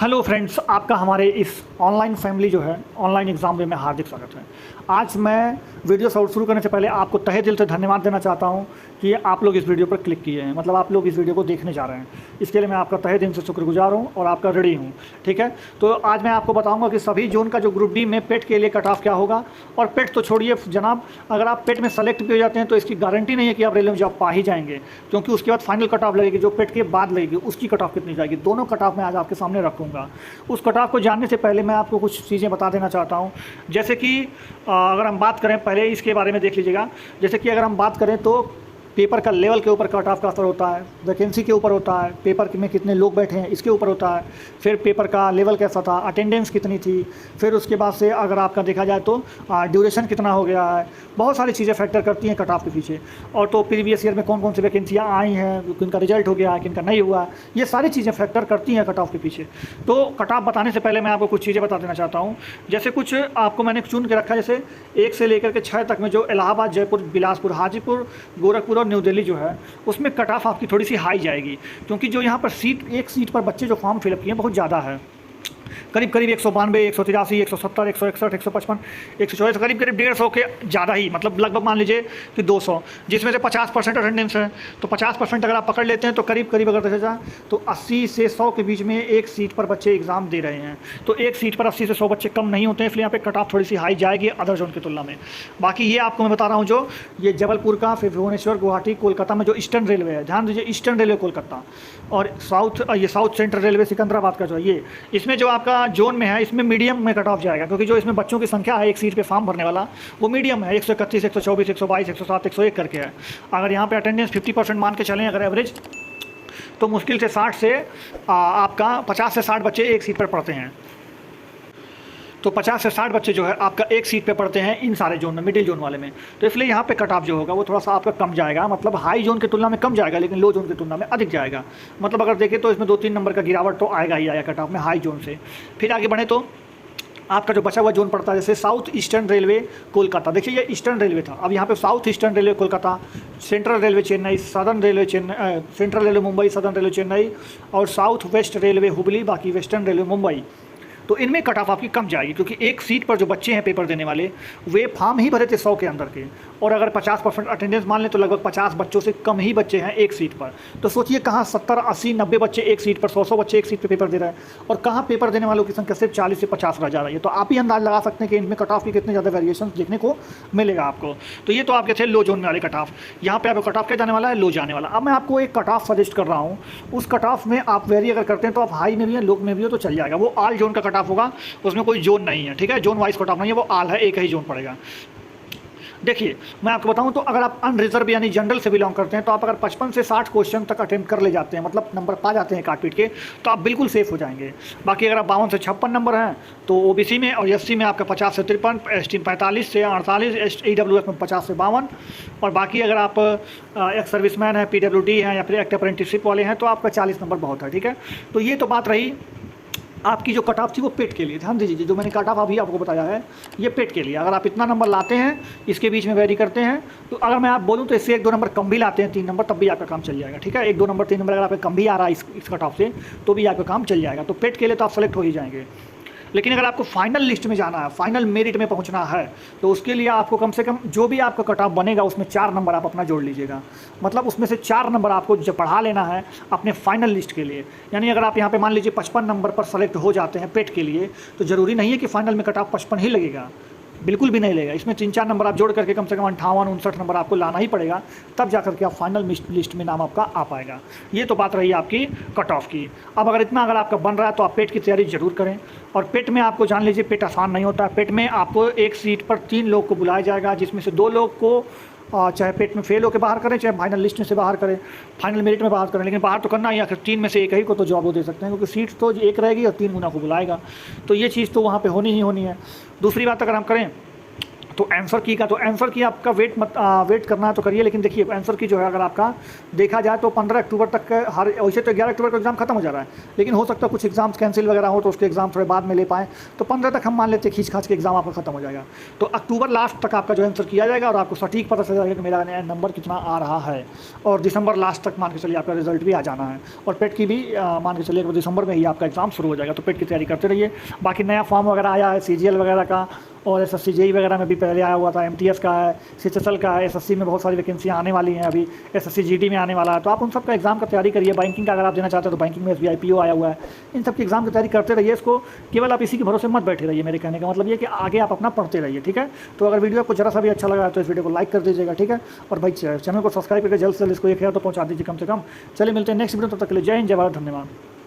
Hello friends, आपका हमारे इस ऑनलाइन फैमिली जो है ऑनलाइन एग्ज़ाम में हार्दिक स्वागत है। आज मैं वीडियो शुरू करने से पहले आपको तहे दिल से धन्यवाद देना चाहता हूं कि आप लोग इस वीडियो पर क्लिक किए हैं, मतलब आप लोग इस वीडियो को देखने जा रहे हैं। इसके लिए मैं आपका तहे दिल से शुक्रगुजार हूं और आपका ऋणी हूं। ठीक है, तो आज मैं आपको बताऊंगा कि सभी जोन का जो ग्रुप डी में पेट के लिए कट ऑफ क्या होगा। और पेट तो छोड़िए जनाब, अगर आप पेट में सेलेक्ट भी हो जाते हैं तो इसकी गारंटी नहीं है कि आप रेलवे में जॉब पा ही जाएंगे, क्योंकि उसके बाद फाइनल कट ऑफ लगेगी, जो पेट के बाद लगेगी उसकी कट ऑफ कितनी जाएगी। दोनों कट ऑफ मैं आज आपके सामने रखूँगा। उस कट ऑफ को जानने से पहले मैं आपको कुछ चीज़ें बता देना चाहता हूँ। जैसे कि अगर हम बात करें, पहले इसके बारे में देख लीजिएगा। जैसे कि अगर हम बात करें तो पेपर का लेवल के ऊपर कट ऑफ का असर होता है, वैकेंसी के ऊपर होता है, पेपर में कितने लोग बैठे हैं इसके ऊपर होता है, फिर पेपर का लेवल कैसा था, अटेंडेंस कितनी थी, फिर उसके बाद से अगर आपका देखा जाए तो ड्यूरेशन कितना हो गया है। बहुत सारी चीज़ें फैक्टर करती हैं कट ऑफ के पीछे। और तो प्रीवियस ईयर में कौन कौन सी वैकेंसियाँ आई हैं, किनका रिजल्ट हो गया है, किनका नहीं हुआ, ये सारी चीज़ें फैक्टर करती हैं कट ऑफ के पीछे। तो कट ऑफ बताने से पहले मैं आपको कुछ चीज़ें बता देना चाहता हूँ। जैसे कुछ आपको मैंने चुन के रखा है, जैसे 1 से लेकर के 6 तक में जो इलाहाबाद, जयपुर, बिलासपुर, हाजीपुर, गोरखपुर और न्यू दिल्ली जो है उसमें कट ऑफ आपकी थोड़ी सी हाई जाएगी, क्योंकि जो यहाँ पर एक सीट पर बच्चे जो फॉर्म फिलअप किए हैं बहुत ज़्यादा है। करीब 192, 183, 170, 161, 155, 144, करीब 150 के ज़्यादा ही, मतलब लगभग मान लीजिए कि 200, जिसमें से 50% अटेंडेंस है। तो 50% अगर आप पकड़ लेते हैं तो करीब अगर देखा जाए तो 80 से 100 के बीच में एक सीट पर बच्चे एग्ज़ाम दे रहे हैं। तो एक सीट पर 80 से 100 बच्चे कम नहीं होते हैं, इसलिए यहाँ पे कट ऑफ थोड़ी सी हाई जाएगी अदर जोन की तुलना में। बाकी ये आपको मैं बता रहा हूँ, जो ये जबलपुर का, फिर भुवनेश्वर, गुवाहाटी, कोलकाता में जो ईस्टर्न रेलवे है, ध्यान दीजिए, ईस्टर्न रेलवे कोलकाता, और ये साउथ सेंट्रल रेलवे सिकंदराबाद का जो है, ये इसमें जो आपका जोन में है इसमें मीडियम में कट ऑफ जाएगा, क्योंकि जो इसमें बच्चों की संख्या है एक सीट पे फॉर्म भरने वाला वो मीडियम है। 131, 124, 122, 107, 101 करके है। अगर यहाँ पे अटेंडेंस 50% मान के चलें अगर एवरेज, तो मुश्किल से 60 से आपका 50 से 60 बच्चे एक सीट पर पढ़ते हैं। तो 50 से 60 बच्चे जो है आपका एक सीट पे पढ़ते हैं इन सारे जोन में, मिडिल जोन वाले में। तो इसलिए यहाँ पे कट ऑफ जो होगा वो थोड़ा सा आपका कम जाएगा, मतलब हाई जोन की तुलना में कम जाएगा, लेकिन लो जोन की तुलना में अधिक जाएगा। मतलब अगर देखें तो इसमें 2-3 नंबर का गिरावट तो आएगा ही आएगा कट ऑफ में हाई जोन से। फिर आगे बढ़े तो आपका जो बचा हुआ जोन पड़ता है, जैसे साउथ ईस्टर्न रेलवे कोलकाता। देखिए ये ईस्टर्न रेलवे था, अब यहाँ पे south eastern railway Kolkata, central railway Chennai, southern railway Chennai, central railway Mumbai, southern railway Chennai, और साउथ वेस्ट रेलवे हुबली, बाकी वेस्टर्न रेलवे मुंबई। तो इनमें कट ऑफ आपकी कम जाएगी, क्योंकि एक सीट पर जो बच्चे हैं पेपर देने वाले वे फॉर्म ही भरे थे 100 के अंदर के, और अगर 50% अटेंडेंस मान लें तो लगभग 50 बच्चों से कम ही बच्चे हैं एक सीट पर। तो सोचिए कहाँ 70, 80, 90 बच्चे एक सीट पर, 100 बच्चे एक सीट पर पेपर दे रहे हैं, और कहाँ पेपर देने वालों की संख्या सिर्फ 40 से 50 रह जा रही है। तो आप ही अंदाज लगा सकते हैं कि इनमें कट ऑफ की कितने ज़्यादा वेरिएशन देखने को मिलेगा आपको। तो ये तो आपके थे लो जोन में वाले कट ऑफ। यहाँ पे आपको कट ऑफ क्या जाने वाला है, लो जाने वाला। अब मैं आपको एक कट ऑफ सजेस्ट कर रहा हूँ, उस कट ऑफ में आप वेरी अगर करते हैं तो आप हाई में भी हैं, लो में भी हो तो चल जाएगा। वो ऑल जोन का कट ऑफ होगा, उसमें कोई जोन नहीं है, ठीक है, जोन वाइज कट ऑफ नहीं है, वो ऑल है, एक ही जोन पड़ेगा। देखिए मैं आपको बताऊं तो अगर आप अनरिजर्व यानी जनरल से बिलोंग करते हैं तो आप अगर 55 से 60 क्वेश्चन तक अटेम्प्ट कर ले जाते हैं, मतलब नंबर पा जाते हैं काट पीट के, तो आप बिल्कुल सेफ हो जाएंगे। बाकी अगर आप 52 से 56 नंबर हैं तो ओबीसी में, और एससी में आपका 50 से 53, एसटी 45 से 48, ईडब्ल्यूएस में 50 से 52, और बाकी अगर आप एक्स सर्विसमैन हैं, पीडब्ल्यूडी हैं, या फिर एक्ट अप्रेंटिसशिप वाले हैं तो आपका 40 नंबर बहुत है, ठीक है। तो ये तो बात रही आपकी जो कट ऑफ थी वो पेट के लिए। ध्यान दीजिए, जो मैंने कट ऑफ अभी आपको बताया है ये पेट के लिए। अगर आप इतना नंबर लाते हैं, इसके बीच में वेरी करते हैं, तो अगर मैं आप बोलूँ तो इससे 1-2 नंबर कम भी लाते हैं, 3 नंबर, तब भी आपका काम चल जाएगा, ठीक है। 1-2 नंबर, 3 नंबर अगर आपका कम भी आ रहा है इस कट ऑफ से तो भी आपका काम चल जाएगा। तो पेट के लिए तो आप सेलेक्ट हो ही जाएंगे। लेकिन अगर आपको फाइनल लिस्ट में जाना है, फाइनल मेरिट में पहुंचना है, तो उसके लिए आपको कम से कम जो भी आपका कट ऑफ बनेगा उसमें 4 नंबर आप अपना जोड़ लीजिएगा। मतलब उसमें से 4 नंबर आपको जो पढ़ा लेना है अपने फाइनल लिस्ट के लिए। यानी अगर आप यहाँ पे मान लीजिए 55 नंबर पर सेलेक्ट हो जाते हैं पेट के लिए, तो ज़रूरी नहीं है कि फाइनल में कट ऑफ 55 ही लगेगा, बिल्कुल भी नहीं लेगा। इसमें 3-4 नंबर आप जोड़ करके कम से कम 58-59 नंबर आपको लाना ही पड़ेगा, तब जा करके आप फाइनल लिस्ट में नाम आपका आ पाएगा। ये तो बात रही आपकी कट ऑफ की। अब अगर इतना अगर आपका बन रहा है तो आप पेट की तैयारी जरूर करें। और पेट में आपको जान लीजिए पेट आसान नहीं होता है। पेट में आपको एक सीट पर 3 लोग को बुलाया जाएगा, जिसमें से 2 लोग को चाहे पेट में फेल होकर बाहर करें, चाहे फाइनल लिस्ट में से बाहर करें, फाइनल मेरिट में बाहर करें, लेकिन बाहर तो करना ही। आखिर 3 में से एक ही को तो जॉब वो दे सकते हैं, क्योंकि सीट तो एक रहेगी और 3 गुना को बुलाएगा। तो ये चीज़ तो वहाँ पे होनी ही होनी है। दूसरी बात अगर हम करें तो आंसर की का, तो आंसर की आपका वेट करना है तो करिए, लेकिन देखिए आंसर की जो है अगर आपका देखा जाए तो 15 अक्टूबर तक का हर, वैसे तो 11 अक्टूबर को एग्ज़ाम खत्म हो जा रहा है, लेकिन हो सकता है कुछ एग्जाम्स कैंसिल वगैरह हो तो उसके एग्जाम थोड़े बाद में ले पाएँ, तो 15 तक हम मान लेते हैं खींच खाच के एग्जाम आपका खत्म हो जाएगा। तो अक्टूबर लास्ट तक आपका जो आंसर किया जाएगा और आपको सटीक पता चल जाएगा कि मेरा नंबर कितना आ रहा है, और दिसंबर लास्ट तक मान के चलिए आपका रिजल्ट भी आ जाना है, और पेट की भी मान के चलिए दिसंबर में ही आपका एग्जाम शुरू हो जाएगा। तो पेट की तैयारी करते रहिए। बाकी नया फॉर्म वगैरह आया है CGL वगैरह का, और SSC JEE वगैरह में भी पहले आया हुआ था, MTS का है, CHSL का है, SSC में बहुत सारी वैकेंसियाँ आने वाली हैं, अभी SSC GD में आने वाला है, तो आप उन सब का एग्जाम का तैयारी करिए। बैंकिंग का अगर आप देना चाहते हो तो बैंकिंग में SBI PO आया हुआ है, इन सब की एग्जाम की तैयारी करते रहिए। इसको केवल आप इसी के भरोसे मत बैठे रहिए, मेरे कहने का मतलब ये कि आगे आप अपना पढ़ते रहिए, ठीक है। तो अगर वीडियो आपको जरा सा भी अच्छा लगा तो इस वीडियो को लाइक कर दीजिएगा, ठीक है, और भाई चैनल को सब्सक्राइब करके जल्द से जल्द इसको 1000 तो पहुँचा दीजिए कम से कम। चलिए मिलते हैं नेक्स्ट वीडियो, तब तक के लिए जय हिंद, जय भारत, धन्यवाद।